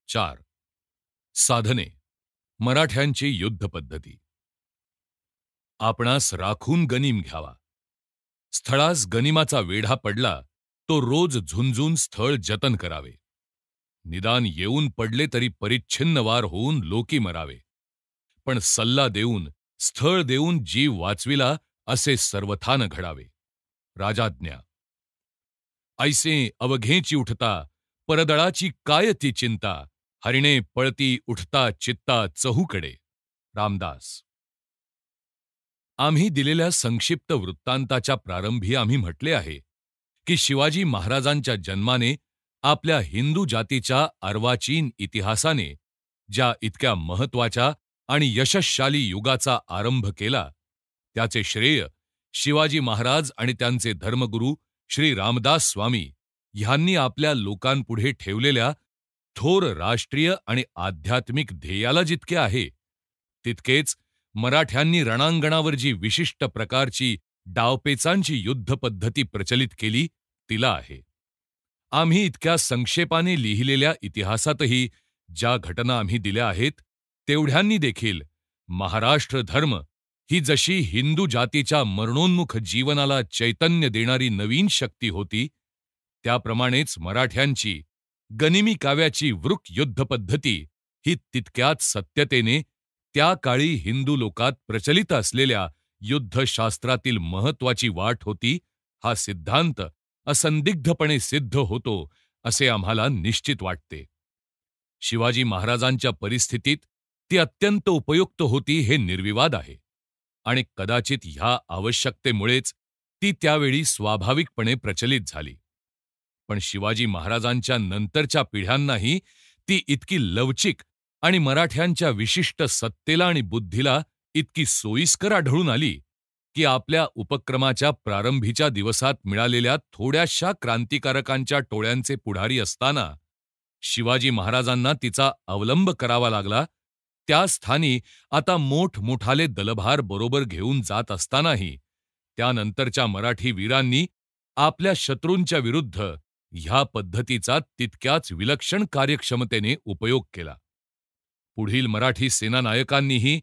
4. साधने. मराठ्यांची युद्धपद्धती. आपणास राखून गनीम घ्यावा. स्थळास गनिमाचा वेढा पडला तो रोज झुंजून स्थळ जतन करावे. निदान येऊन पडले तरी परिच्छिन्न वार होऊन लोकी मरावे. पण सल्ला देऊन, स्थळ देऊन जीव वाचविला असे सर्वथान घडावे. राजाज्ञा. ऐसे अवघेची उठता, परदळाची काय ती चिंता, हरिणे पळती उठता चित्ता चहूकडे. रामदास. आम्ही दिलेल्या संक्षिप्त वृत्तांताच्या प्रारंभी आम्ही म्हटले आहे की शिवाजी महाराजांच्या जन्माने आपल्या हिंदू जातीच्या अर्वाचीन इतिहासाने ज्या इतक्या महत्त्वाच्या आणि यशस्शाली युगाचा आरंभ केला, त्याचे श्रेय शिवाजी महाराज आणि त्यांचे धर्मगुरू श्री रामदास स्वामी ह्यांनी आपल्या लोकांपुढे ठेवलेल्या थोर राष्ट्रीय आणि आध्यात्मिक ध्येयाला जितके आहे, तितकेच मराठ्यांनी रणांगणावर जी विशिष्ट प्रकारची डावपेचांची युद्धपद्धती प्रचलित केली तिला आहे. आम्ही इतक्या संक्षेपाने लिहिलेल्या इतिहासातही ज्या घटना आम्ही दिल्या आहेत, तेवढ्यांनी देखील महाराष्ट्र धर्म ही जशी हिंदू जातीच्या मरणोन्मुख जीवनाला चैतन्य देणारी नवीन शक्ती होती, त्याप्रमाणेच मराठ्यांची गनिमी काव्याची वृक युद्धपद्धती ही तितक्याच सत्यतेने त्या काळी हिंदू लोकात प्रचलित असलेल्या युद्धशास्त्रातील महत्त्वाची वाट होती, हा सिद्धांत असंदिग्धपणे सिद्ध होतो असे आम्हाला निश्चित वाटते. शिवाजी महाराजांच्या परिस्थितीत ती अत्यंत उपयुक्त होती हे निर्विवाद आहे आणि कदाचित ह्या आवश्यकतेमुळेच ती त्यावेळी स्वाभाविकपणे प्रचलित झाली. पण शिवाजी महाराजांच्या नंतरच्या पिढ्यांनाही ती इतकी लवचिक आणि मराठ्यांच्या विशिष्ट सत्तेला आणि बुद्धीला इतकी सोयीस्कर आढळून आली की आपल्या उपक्रमाच्या प्रारंभीच्या दिवसात मिळालेल्या थोड्याशा क्रांतिकारकांच्या टोळ्यांचे पुढारी असताना शिवाजी महाराजांना तिचा अवलंब करावा लागला. त्या स्थानी आता मोठमोठाले दलभार बरोबर घेऊन जात असतानाही त्यानंतरच्या मराठी वीरांनी आपल्या शत्रूंच्या विरुद्ध ह्या पद्धतीचा तितक्याच विलक्षण कार्यक्षमतेने उपयोग केला. पुढील मराठी सेनानायकांनीही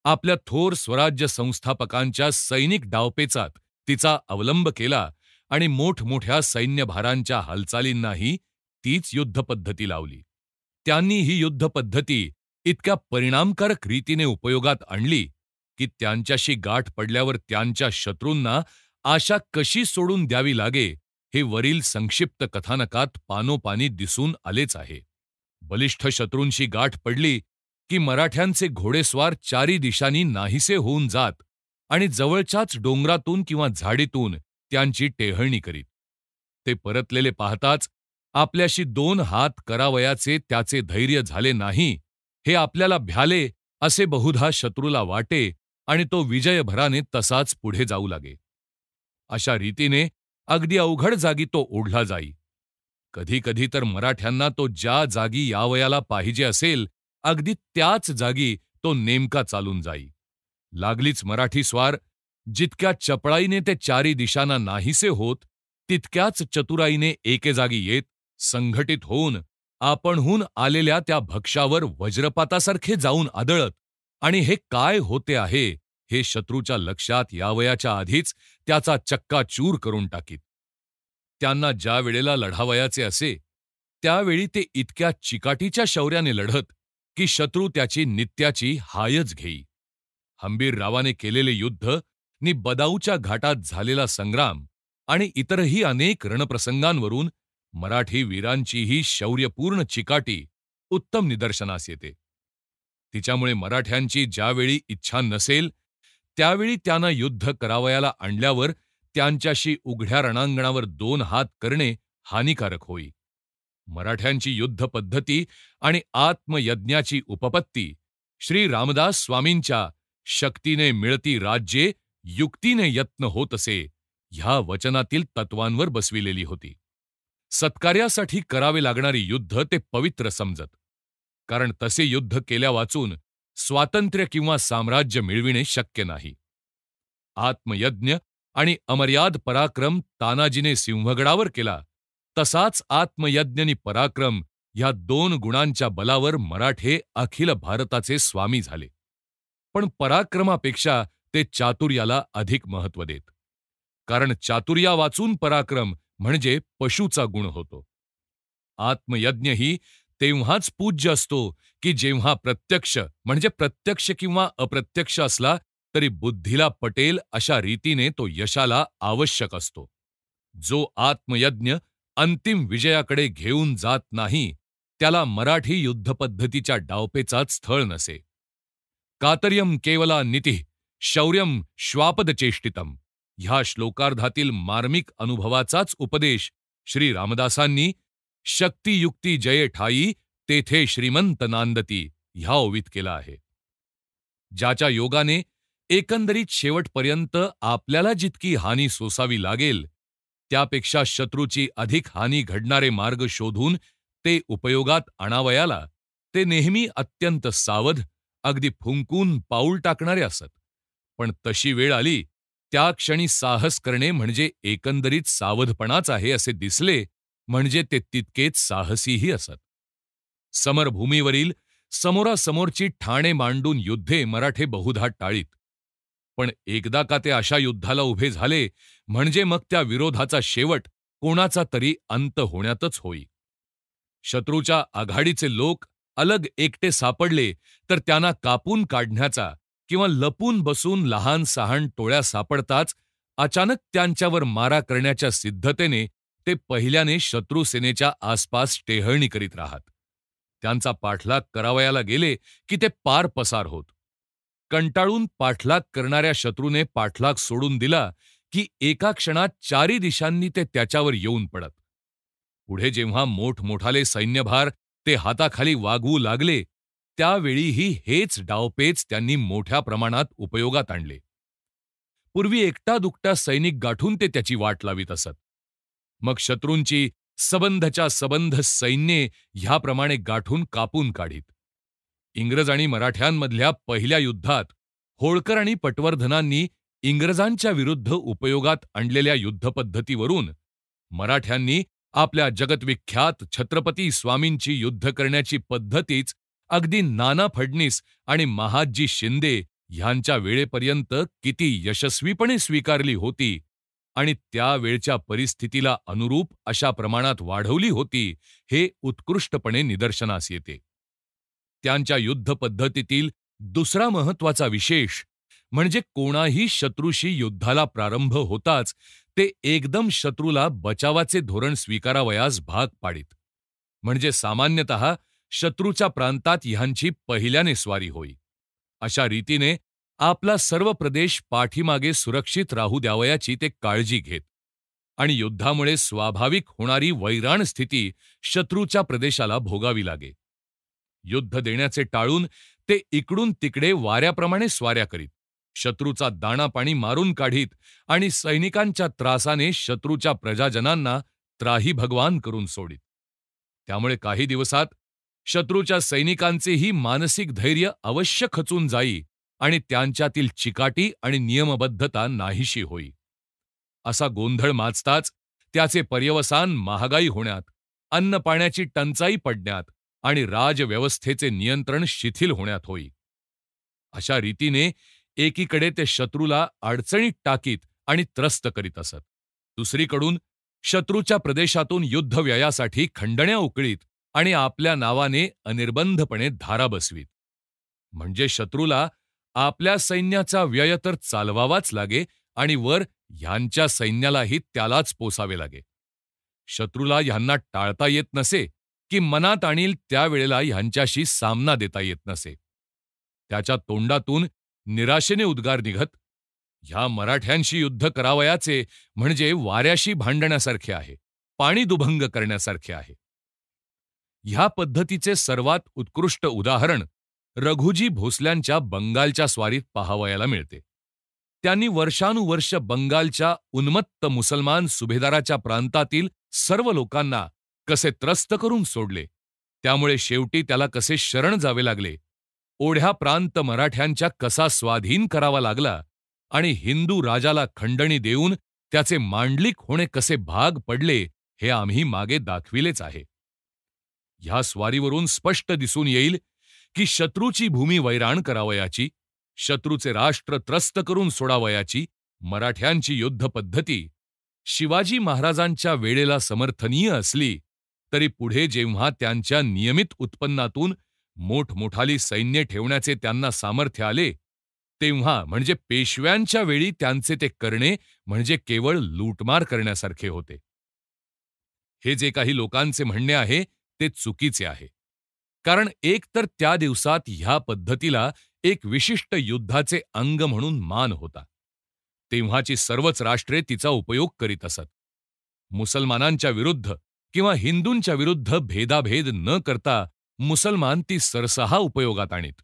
आपल्या थोर स्वराज्य संस्थापकांच्या सैनिक डावपेचात तिचा अवलंब केला आणि मोठमोठ्या सैन्यभारांच्या हालचालींनाही तीच युद्धपद्धती लावली. त्यांनी ही युद्धपद्धती इतक्या परिणामकारक रीतीने उपयोगात आणली की त्यांच्याशी गाठ पडल्यावर त्यांच्या शत्रूंना आशा कशी सोडून द्यावी लागे हे वरील संक्षिप्त कथानकात पानोपानी दिसून आलेच आहे. बलिष्ठ शत्रूंशी गाठ पडली की मराठ्यांचे घोडेस्वार चारी दिशांनी नाहीसे होऊन जात आणि जवळच्याच डोंगरातून किंवा झाडीतून त्यांची टेहळणी करीत. ते परतलेले पाहताच आपल्याशी 2 हात करावयाचे त्याचे धैर्य झाले नाही हे आपल्याला भ्याले असे बहुधा शत्रूला वाटे आणि तो विजयभराने तसाच पुढे जाऊ लागे. अशा रीतीने अगदी अवघड जागी तो ओढला जाई. कधी कधी तर मराठ्यांना तो ज्या जागी यावयाला पाहिजे असेल अगदी त्याच जागी तो नेमका चालून जाई. लागलीच मराठी स्वार जितक्या चपळाईने ते चारी दिशांना नाहीसे होत, तितक्याच चतुराईने एके जागी येत, संघटित होऊन आपणहून आलेल्या त्या भक्ष्यावर वज्रपातासारखे जाऊन आदळत आणि हे काय होते आहे हे शत्रूच्या लक्षात यावयाच्या आधीच त्याचा चक्काचूर करून टाकीत. त्यांना ज्या वेळेला लढावयाचे असे त्यावेळी ते इतक्या चिकाटीच्या शौर्याने लढत की शत्रू त्याची नित्याची हायच घेई. हंबीररावाने केलेले युद्ध नि बदाऊच्या घाटात झालेला संग्राम आणि इतरही अनेक रणप्रसंगांवरून मराठी वीरांचीही शौर्यपूर्ण चिकाटी उत्तम निदर्शनास येते. तिच्यामुळे मराठ्यांची ज्यावेळी इच्छा नसेल त्यावेळी त्यांना युद्ध करावयाला आणल्यावर त्यांच्याशी उघड्या रणांगणावर 2 हात करणे हानिकारक होई. मराठ्यांची युद्धपद्धती आणि आत्मयज्ञाची उपपत्ती श्री रामदास स्वामींच्या शक्तीने मिळती राज्ये युक्तीने यत्न होत असे ह्या वचनातील तत्वांवर बसविलेली होती. सत्कार्यासाठी करावे लागणारी युद्ध ते पवित्र समजत, कारण तसे युद्ध केल्या वाचून स्वातंत्र्य किंवा साम्राज्य मिळविणे शक्य नाही. आत्मयज्ञ आणि अमर्याद पराक्रम तानाजीने सिंहगडावर केला, तसाच आत्मयज्ञ आणि पराक्रम ह्या 2 गुणांच्या बलावर मराठे अखिल भारताचे स्वामी झाले. पण पराक्रमापेक्षा ते चातुर्याला अधिक महत्त्व देत. कारण चातुर्या वाचून पराक्रम म्हणजे पशूचा गुण होतो. आत्मयज्ञ ही तेव्हाच पूज्य असतो की जेव्हा प्रत्यक्ष म्हणजे प्रत्यक्ष किंवा अप्रत्यक्ष असला तरी बुद्धीला पटेल अशा रीतीने तो यशाला आवश्यक असतो. जो आत्मयज्ञ अंतिम विजयाकडे घेऊन जात नाही त्याला मराठी युद्धपद्धतीच्या डावपेचात स्थळ नसे. कातर्यम केवला नीती शौर्यम श्वापदचेष्टितम ह्या श्लोकार्धातील मार्मिक अनुभवाचाच उपदेश श्री रामदासांनी शक्तियुक्ती जये ठाई तेथे श्रीमंत नांदती ह्या ओवीत केला आहे. ज्याच्या योगाने एकंदरीत शेवटपर्यंत आपल्याला जितकी हानी सोसावी लागेल त्यापेक्षा शत्रूची अधिक हानी घडणारे मार्ग शोधून ते उपयोगात आणावयाला ते नेहमी अत्यंत सावध, अगदी फुंकून पाऊल टाकणारे असत. पण तशी वेळ आली त्या क्षणी साहस करणे म्हणजे एकंदरीत सावधपणाच आहे असे दिसले म्हणजे ते तितकेच साहसीही असत. समरभूमीवरील समोरासमोरची ठाणे मांडून युद्धे मराठे बहुधा टाळीत. पण एकदा का ते अशा युद्धाला उभे झाले म्हणजे मग त्या विरोधाचा शेवट कोणाचा तरी अंत होण्यातच होई. शत्रूच्या आघाडीचे लोक अलग एकटे सापडले तर त्यांना कापून काढण्याचा किंवा लपून बसून लहान सहान टोळ्या सापडताच अचानक त्यांच्यावर मारा करण्याच्या सिद्धतेने ते पहिल्याने शत्रुसेनेच्या आसपास टेहळणी करीत राहत. त्यांचा पाठलाग करावयाला गेले की ते पार पसार होत. कंटाळून पाठलाग करणाऱ्या शत्रूने पाठलाग सोडून दिला की एका क्षणात चारी दिशांनी ते त्याच्यावर येऊन पडत. पुढे जेव्हा मोठमोठाले सैन्यभार ते हाताखाली वागवू लागले त्यावेळीही हेच डावपेच त्यांनी मोठ्या प्रमाणात उपयोगात आणले. पूर्वी एकटा दुकटा सैनिक गाठून ते त्याची वाट लावीत असत. मग शत्रूंची सबंधच्या सबंध सैन्ये ह्याप्रमाणे गाठून कापून काढीत. इंग्रज आणि मराठ्यांमधल्या पहिल्या युद्धात होळकर आणि पटवर्धनांनी इंग्रजांच्या विरुद्ध उपयोगात आणलेल्या युद्धपद्धतीवरून मराठ्यांनी आपल्या जगतविख्यात छत्रपती स्वामींची युद्ध करण्याची पद्धतीच अगदी नाना फडणीस आणि महादजी शिंदे ह्यांच्या वेळेपर्यंत किती यशस्वीपणे स्वीकारली होती आणि त्यावेळच्या परिस्थितीला अनुरूप अशा प्रमाणात वाढवली होती हे उत्कृष्टपणे निदर्शनास येते. त्यांच्या युद्धपद्धतीतील दुसरा महत्त्वाचा विशेष म्हणजे कोणाही शत्रूशी युद्धाला प्रारंभ होताच ते एकदम शत्रूला बचावाचे धोरण स्वीकारावयास भाग पाडीत. म्हणजे सामान्यतः शत्रूच्या प्रांतात ह्यांची पहिल्याने स्वारी होई. अशा रीतीने आपला सर्व प्रदेश पाठीमागे सुरक्षित राहू द्यावयाची ते काळजी घेत आणि युद्धामुळे स्वाभाविक होणारी वैराण स्थिती शत्रूच्या प्रदेशाला भोगावी लागे. युद्ध देण्याचे टाळून ते इकडून तिकडे वाऱ्याप्रमाणे स्वाऱ्या करीत, शत्रूचा दाणापाणी मारून काढीत आणि सैनिकांच्या त्रासाने शत्रूच्या प्रजाजनांना त्राही भगवान करून सोडीत. त्यामुळे काही दिवसात शत्रूच्या सैनिकांचेही मानसिक धैर्य अवश्य खचून जाई आणि त्यांच्यातील चिकाटी आणि नियमबद्धता नाहीशी होई. असा गोंधळ माजताच त्याचे पर्यवसान महागाई होण्यात, अन्नपाण्याची टंचाई पडण्यात आणि राजव्यवस्थेचे नियंत्रण शिथिल होण्यात होई. अशा रीतीने एकीकडे ते शत्रूला अडचणीत टाकीत आणि त्रस्त करीत असत, दुसरीकडून शत्रूच्या प्रदेशातून युद्धव्ययासाठी खंडण्या उकळीत आणि आपल्या नावाने अनिर्बंधपणे धारा बसवीत. म्हणजे शत्रूला आपल्या सैन्याचा व्यय तर चालवावाच लागे आणि वर ह्यांच्या सैन्यालाही त्यालाच पोसावे लागे. शत्रूला ह्यांना टाळता येत नसे की मनात आणील त्यावेळेला ह्यांच्याशी सामना देता येत नसे. त्याच्या तोंडातून निराशेने उद्गार निघत, ह्या मराठ्यांशी युद्ध करावयाचे म्हणजे वाऱ्याशी भांडण्यासारखे आहे, पाणी दुभंग करण्यासारखे आहे. ह्या पद्धतीचे सर्वात उत्कृष्ट उदाहरण रघुजी भोसल्यांच्या बंगालच्या स्वारीत पाहावयाला मिळते. त्यांनी वर्षानुवर्ष बंगालच्या उन्मत्त मुसलमान सुभेदाराच्या प्रांतातील सर्व लोकांना कसे त्रस्त करून सोडले, त्यामुळे शेवटी त्याला कसे शरण जावे लागले, ओढ्या प्रांत मराठ्यांच्या कसा स्वाधीन करावा लागला आणि हिंदू राजाला खंडणी देऊन त्याचे मांडलिक होणे कसे भाग पडले हे आम्ही मागे दाखविलेच आहे. ह्या स्वारीवरून स्पष्ट दिसून येईल की शत्रूची भूमी वैराण करावयाची, शत्रूचे राष्ट्र त्रस्त करून सोडावयाची मराठ्यांची युद्ध पद्धती शिवाजी महाराजांच्या वेळेला समर्थनीय असली तरी पुढे जेव्हा त्यांच्या नियमित उत्पन्नातून मोठमोठाली सैन्य ठेवण्याचे त्यांना सामर्थ्य आले, तेव्हा म्हणजे पेशव्यांच्या वेळी त्यांचे ते करणे म्हणजे केवळ लूटमार करण्यासारखे होते. हे जे काही लोकांचे म्हणणे आहे ते चुकीचे आहे. कारण एकतर त्या दिवसात ह्या पद्धतीला एक विशिष्ट युद्धाचे अंग म्हणून मान होता. तेव्हाची सर्वच राष्ट्रे तिचा उपयोग करीत असत. मुसलमानांच्या विरुद्ध किंवा हिंदूंच्या विरुद्ध भेदाभेद न करता मुसलमान ती सरसहा उपयोगात आणीत.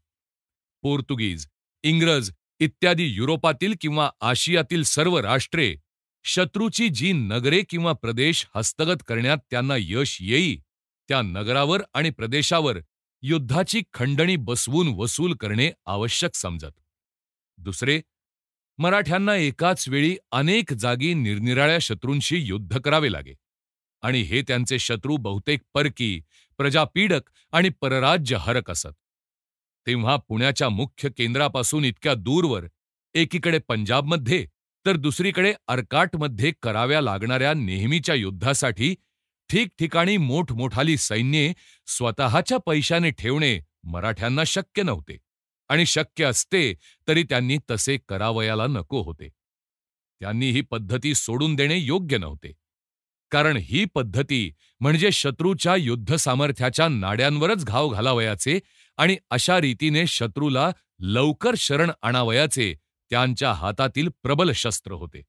पोर्तुगीज, इंग्रज इत्यादी युरोपातील किंवा आशियातील सर्व राष्ट्रे शत्रूची जी नगरे किंवा प्रदेश हस्तगत करण्यात त्यांना यश येई, त्या नगरावर आणि प्रदेशावर युद्धाची खंडणी बसवून वसूल करणे आवश्यक समजत. दुसरे, मराठ्यांना एकाच वेळी अनेक जागी निरनिराळ्या शत्रूंशी युद्ध करावे लागे आणि हे त्यांचे शत्रू बहुतेक परकी, प्रजापीडक आणि परराज्यहरक असत. तेव्हा पुण्याच्या मुख्य केंद्रापासून इतक्या दूरवर, एकीकडे पंजाबमध्ये तर दुसरीकडे अर्काटमध्ये कराव्या लागणाऱ्या नेहमीच्या युद्धासाठी ठिकठिकाणी मोठमोठाली सैन्ये स्वतःच्या पैशाने ठेवणे मराठ्यांना शक्य नव्हते आणि शक्य असते तरी त्यांनी तसे करावयाला नको होते. त्यांनी ही पद्धती सोडून देणे योग्य नव्हते. कारण ही पद्धती म्हणजे शत्रूच्या युद्धसामर्थ्याच्या नाड्यांवरच घाव घालावयाचे आणि अशा रीतीने शत्रूला लवकर शरण आणावयाचे त्यांच्या हातातील प्रबल शस्त्र होते.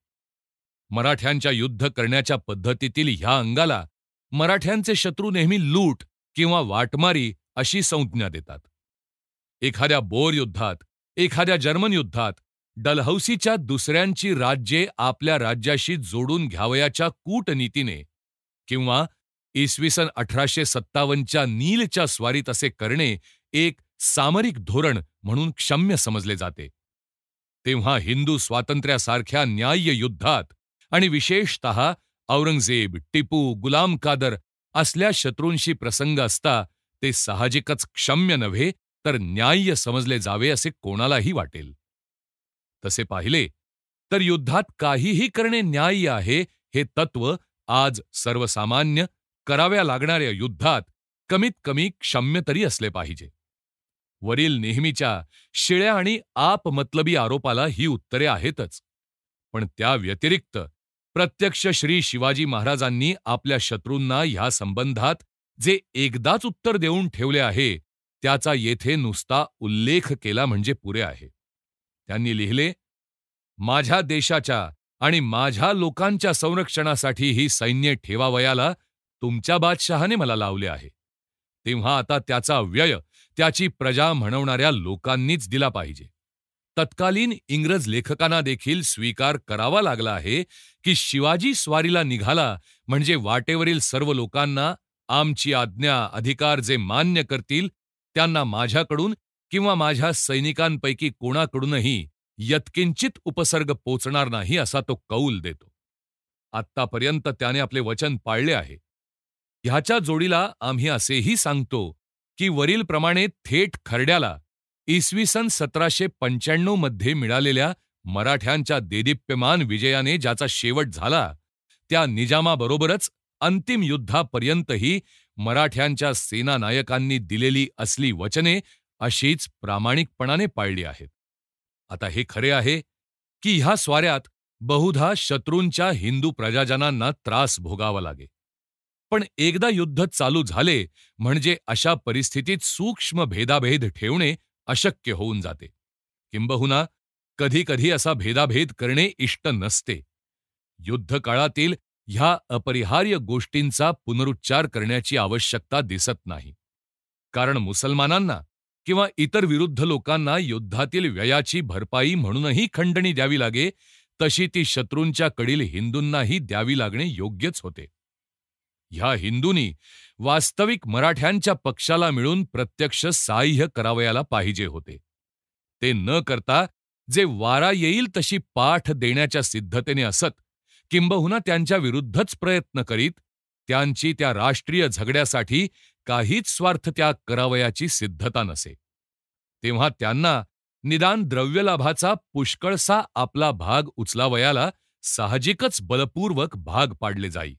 मराठ्यांच्या युद्ध करण्याच्या पद्धतीतील ह्या अंगाला मराठ्यांचे शत्रू नेहमी लूट किंवा वाटमारी अशी संज्ञा देतात. एखाद्या बोर युद्धात, एखाद्या जर्मन युद्धात डलहौसीच्या दुसऱ्यांची राज्ये आपल्या राज्याशी जोडून घ्यावयाच्या कूटनीतीने किंवा इसवी सन 1857च्या नीलच्या स्वारीत असे करणे एक सामरिक धोरण म्हणून क्षम्य समजले जाते. तेव्हा हिंदू स्वातंत्र्यासारख्या न्याय्य युद्धात आणि विशेषतः औरंगजेब, टिपू, गुलाम कादर असल्या शत्रूंशी प्रसंग असता ते साहजिकच क्षम्य नव्हे तर न्याय्य समजले जावे असे कोणालाही वाटेल. तसे पाहिले तर युद्धात काहीही करणे न्याय्य आहे हे तत्व आज सर्वसामान्य कराव्या लागणाऱ्या युद्धात कमीत कमी क्षम्य तरी असले पाहिजे. वरील नेहमीच्या शिळ्या आणि आपमतलबी आरोपाला ही उत्तरे आहेतच, पण त्या व्यतिरिक्त प्रत्यक्ष श्री शिवाजी महाराजांनी आपल्या शत्रूंना ह्या संबंधात जे एकदाच उत्तर देऊन ठेवले आहे त्याचा येथे नुसता उल्लेख केला म्हणजे पुरे आहे. त्यांनी लिहिले, माझ्या देशाच्या आणि माझ्या लोकांच्या संरक्षणासाठी ही सैन्य ठेवावयाला तुमच्या बादशहाने मला लावले आहे. तेव्हा आता त्याचा व्यय त्याची प्रजा म्हणवणाऱ्या लोकांनीच दिला पाहिजे. तत्कालीन इंग्रज लेखकांना देखील स्वीकार करावा लागला आहे की शिवाजी स्वारीला निघाला म्हणजे वाटेवरील सर्व लोकांना आमची आज्ञा अधिकार जे मान्य करतील त्यांना माझ्याकडून किंवा माझ्या सैनिकांपैकी कोणाकडूनही यत्किंचित उपसर्ग पोचणार नाही असा तो कौल देतो. आत्तापर्यंत त्याने आपले वचन पाळले आहे. ह्याच्या जोडीला आम्ही असेही सांगतो की वरीलप्रमाणे थेट खर्ड्याला इसवी सन 1795 मध्ये मिळालेल्या मराठ्यांच्या देदीप्यमान विजयाने ज्याचा शेवट झाला त्या निजामाबरोबरच अंतिम युद्धापर्यंतही मराठ्यांच्या सेनानायकांनी दिलेली असली वचने अशीच प्रामाणिकपणाने पाळली आहेत. आता हे खरे आहे की ह्या स्वाऱ्यात बहुधा शत्रूंच्या हिंदू प्रजाजनांना त्रास भोगावा लागे. पण एकदा युद्ध चालू झाले म्हणजे अशा परिस्थितीत सूक्ष्म भेदाभेद ठेवणे अशक्य होऊन जाते. किंबहुना कधी कधी असा भेदाभेद करणे इष्ट नसते. युद्धकाळातील ह्या अपरिहार्य गोष्टींचा पुनरुच्चार करण्याची आवश्यकता दिसत नाही. कारण मुसलमानांना किंवा इतर विरुद्ध लोकांना युद्धातील व्ययाची भरपाई म्हणूनही खंडणी द्यावी लागे तशी ती शत्रूंच्या कडील हिंदूंनाही द्यावी लागणे योग्यच होते. ह्या हिंदूंनी वास्तविक मराठ्यांच्या पक्षाला मिळून प्रत्यक्ष साह्य करावयाला पाहिजे होते. ते न करता जे वारा येईल तशी पाठ देण्याच्या सिद्धतेने असत किंबहुना त्यांच्या विरुद्धच प्रयत्न करीत त्यांची त्या राष्ट्रीय झगड्यासाठी काहीच स्वार्थत्याग करावयाची सिद्धता नसे, तेव्हा त्यांना निदान द्रव्यलाभाचा पुष्कळसा आपला भाग उचलावयाला साहजिकच बलपूर्वक भाग पाडले जाई.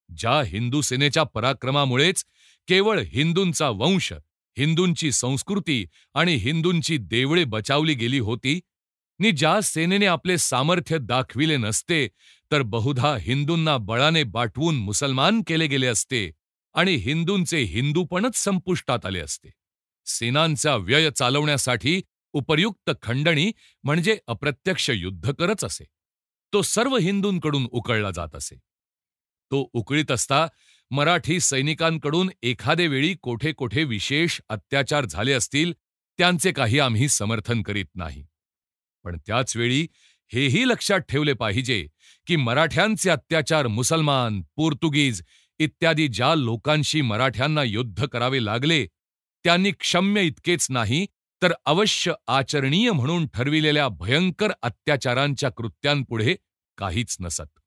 ज्या हिंदू सेनेच्या पराक्रमामुळेच केवळ हिंदूंचा वंश, हिंदूंची संस्कृती आणि हिंदूंची देवळे बचावली गेली होती, नि ज्या सेनेने आपले सामर्थ्य दाखविले नसते, तर बहुधा हिंदूंना बळाने बाटवून मुसलमान केले गेले असते आणि हिंदूंचे हिंदूपणच संपुष्टात आले असते. सेनांचा व्यय चालवण्यासाठी उपर्युक्त खंडणी म्हणजे अप्रत्यक्ष युद्धकरच असे. तो सर्व हिंदूंकडून उकळला जात असे. तो उकळीत असता मराठी सैनिकांकडून एखादे वेळी कोठे कोठे विशेष अत्याचार झाले असतील, त्यांचे काही आम्ही समर्थन करीत नाही. पण त्याच वेळी हेही लक्षात ठेवले पाहिजे की मराठ्यांचे अत्याचार मुसलमान, पोर्तुगीज इत्यादी ज्या लोकांशी मराठ्यांना युद्ध करावे लागले, त्यांनी क्षम्य इतकेच नाही तर अवश्य आचरणीय म्हणून ठरविलेल्या भयंकर अत्याचारांच्या कृत्यांपुढे काहीच नसत.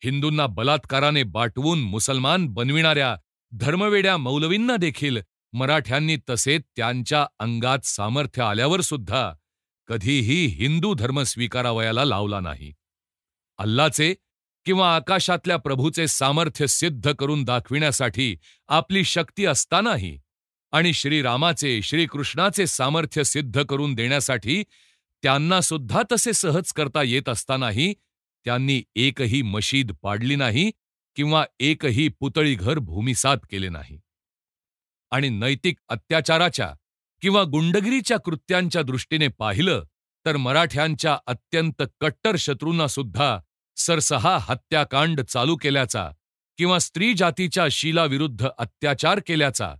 हिंदूंना बलात्काराने बाटवून मुसलमान बनविणाऱ्या धर्मवेड्या मौलवींना देखील मराठ्यांनी तसे त्यांच्या अंगात सामर्थ्य आल्यावर सुद्धा कधीही हिंदू धर्म स्वीकारावयाला लावला नाही. अल्लाचे किंवा आकाशातल्या प्रभूचे सामर्थ्य सिद्ध करून दाखविण्यासाठी आपली शक्ती असतानाही आणि श्रीरामाचे, श्रीकृष्णाचे सामर्थ्य सिद्ध करून देण्यासाठी त्यांना सुद्धा तसे सहज करता येत असतानाही त्यांनी एकही मशीद पाडली नाही किंवा एकही पुतळी घर भूमिसात केले नाही. आणि नैतिक अत्याचाराच्या किंवा गुंडगिरीच्या कृत्यांच्या दृष्टीने पाहिलं तर मराठ्यांच्या अत्यंत कट्टर शत्रूंना सुद्धा सरसहा हत्याकांड चालू केल्याचा किंवा स्त्री जातीच्या शीलाविरुद्ध अत्याचार केल्याचा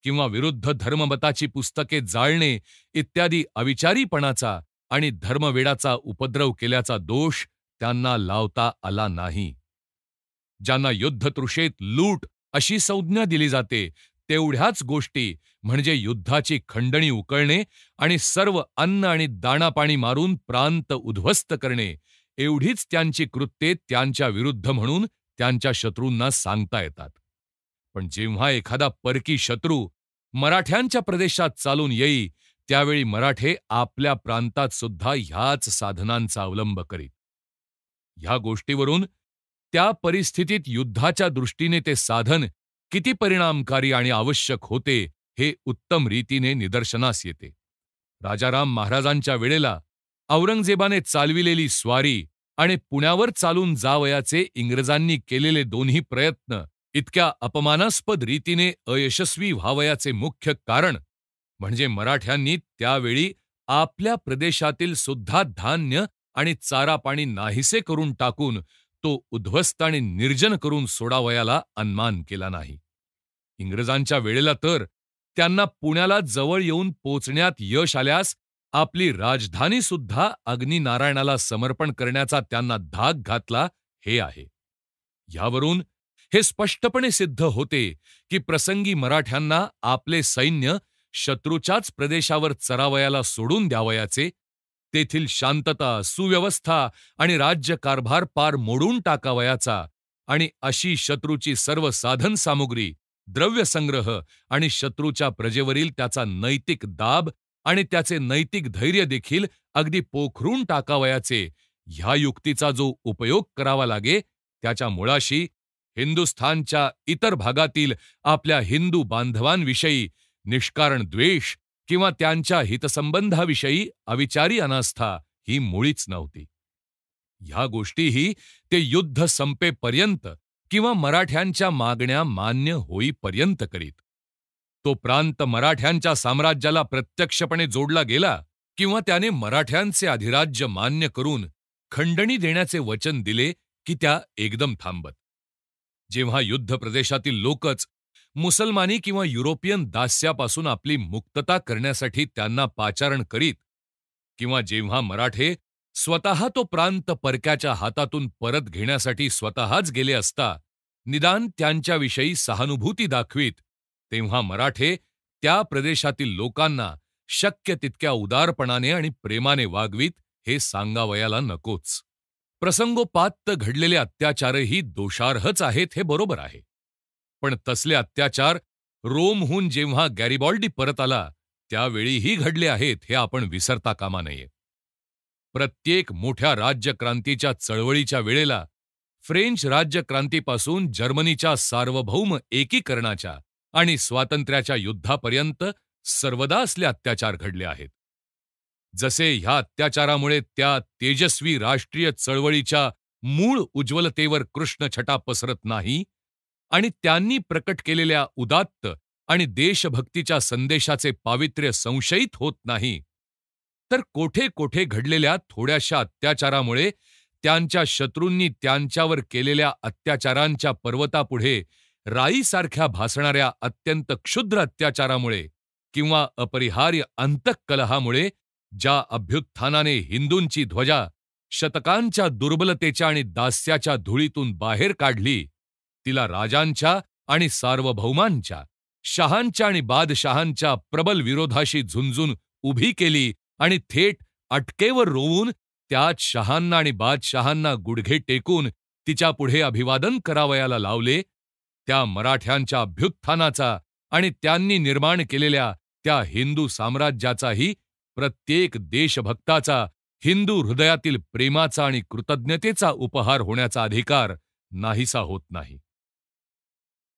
किंवा विरुद्ध धर्ममताची पुस्तके जाळणे इत्यादी अविचारीपणाचा आणि धर्मवेडाचा उपद्रव केल्याचा दोष त्यांना लावता आला नाही. ज्यांना युद्धतृषेत लूट अशी संज्ञा दिली जाते, तेवढ्याच गोष्टी म्हणजे युद्धाची खंडणी उकळणे आणि सर्व अन्न आणि दाणापाणी मारून प्रांत उद्ध्वस्त करणे, एवढीच त्यांची कृत्ये त्यांच्या विरुद्ध म्हणून त्यांच्या शत्रूंना सांगता येतात. पण जेव्हा एखादा परकी शत्रू मराठ्यांच्या प्रदेशात चालून येई, त्यावेळी मराठे आपल्या प्रांतात सुद्धा ह्याच साधनांचा अवलंब करीत. ह्या गोष्टीवरून त्या परिस्थितीत युद्धाच्या दृष्टीने ते साधन किती परिणामकारी आणि आवश्यक होते हे उत्तम रीतीने निदर्शनास येते. राजाराम महाराजांच्या वेळेला औरंगजेबाने चालविलेली स्वारी आणि पुण्यावर चालून जावयाचे इंग्रजांनी केलेले दोन्ही प्रयत्न इतक्या अपमानास्पद रीतीने अयशस्वी व्हावयाचे मुख्य कारण म्हणजे मराठ्यांनी त्यावेळी आपल्या प्रदेशातील सुद्धा धान्य आणि चारापाणी नाहीसे करून टाकून तो उद्ध्वस्त आणि निर्जन करून सोडावयाला अन्मान केला नाही. इंग्रजांच्या वेळेला तर त्यांना पुण्याला जवळ येऊन पोचण्यात यश आल्यास आपली राजधानी सुद्धा अग्निनारायणाला समर्पण करण्याचा त्यांना धाक घातला हे आहे. यावरून हे स्पष्टपणे सिद्ध होते की प्रसंगी मराठ्यांना आपले सैन्य शत्रूच्याच प्रदेशावर चरावयाला सोडून द्यावयाचे, तेथील शांतता, सुव्यवस्था आणि राज्यकारभार पार मोडून टाकावयाचा आणि अशी शत्रूची सर्व साधन सामुग्री, द्रव्यसंग्रह आणि शत्रूच्या प्रजेवरील त्याचा नैतिक दाब आणि त्याचे नैतिक धैर्य देखील अगदी पोखरून टाकावयाचे, ह्या युक्तीचा जो उपयोग करावा लागे, त्याच्या मुळाशी हिंदुस्थानच्या इतर भागातील आपल्या हिंदू बांधवांविषयी निष्कारण द्वेष किंवा त्यांच्या हितसंबंधाविषयी अविचारी अनास्था ही मुळीच नव्हती. ह्या गोष्टीही ते युद्ध संपेपर्यंत किंवा मराठ्यांच्या मागण्या मान्य होईपर्यंत करीत. तो प्रांत मराठ्यांच्या साम्राज्याला प्रत्यक्षपणे जोडला गेला किंवा त्याने मराठ्यांचे अधिराज्य मान्य करून खंडणी देण्याचे वचन दिले की त्या एकदम थांबत. जेव्हा युद्ध प्रदेशातील लोकच मुसलमानी किंवा युरोपियन दास्यापासून आपली मुक्तता करण्यासाठी त्यांना पाचारण करीत किंवा जेव्हा मराठे स्वतः तो प्रांत परक्याच्या हातातून परत घेण्यासाठी स्वतःच गेले असता निदान त्यांच्याविषयी सहानुभूती दाखवीत, तेव्हा मराठे त्या प्रदेशातील लोकांना शक्य तितक्या उदारपणाने आणि प्रेमाने वागवीत हे सांगावयाला नकोच. प्रसंगोपात्त घडलेले अत्याचारही दोषार्हच आहेत हे बरोबर आहे, पण तसले अत्याचार रोमहून जेव्हा गॅरिबॉल्डी परत आला त्यावेळीही घडले आहेत हे आपण विसरता कामा नये. प्रत्येक मोठ्या राज्यक्रांतीच्या चळवळीच्या वेळेला फ्रेंच राज्यक्रांतीपासून जर्मनीच्या सार्वभौम एकीकरणाच्या आणि स्वातंत्र्याच्या युद्धापर्यंत सर्वदा असले अत्याचार घडले आहेत. जसे ह्या अत्याचारामुळे त्या तेजस्वी राष्ट्रीय चळवळीच्या मूळ उज्ज्वलतेवर कृष्णछटा पसरत नाही आणि त्यांनी प्रकट केलेल्या उदात्त आणि देशभक्तीच्या संदेशाचे पावित्र्य संशयित होत नाही, तर कोठे कोठे घडलेल्या थोड्याशा अत्याचारामुळे त्यांच्या शत्रूंनी त्यांच्यावर केलेल्या अत्याचारांच्या पर्वतापुढे राईसारख्या भासणाऱ्या अत्यंत क्षुद्र अत्याचारामुळे किंवा अपरिहार्य अंतःकलहामुळे ज्या अभ्युत्थानाने हिंदूंची ध्वजा शतकांच्या दुर्बलतेच्या आणि दास्याच्या धुळीतून बाहेर काढली, तिला राजांच्या आणि सार्वभौमांच्या, शहांच्या आणि बादशहांच्या प्रबल विरोधाशी झुंजून उभी केली आणि थेट अटकेवर रोवून त्यात शहांना आणि बादशहांना गुडघे टेकून तिच्यापुढे अभिवादन करावयाला लावले, त्या मराठ्यांच्या अभ्युत्थानाचा आणि त्यांनी निर्माण केलेल्या त्या हिंदू साम्राज्याचाही प्रत्येक देशभक्ताचा, हिंदू हृदयातील प्रेमाचा आणि कृतज्ञतेचा उपहार होण्याचा अधिकार नाहीसा होत नाही.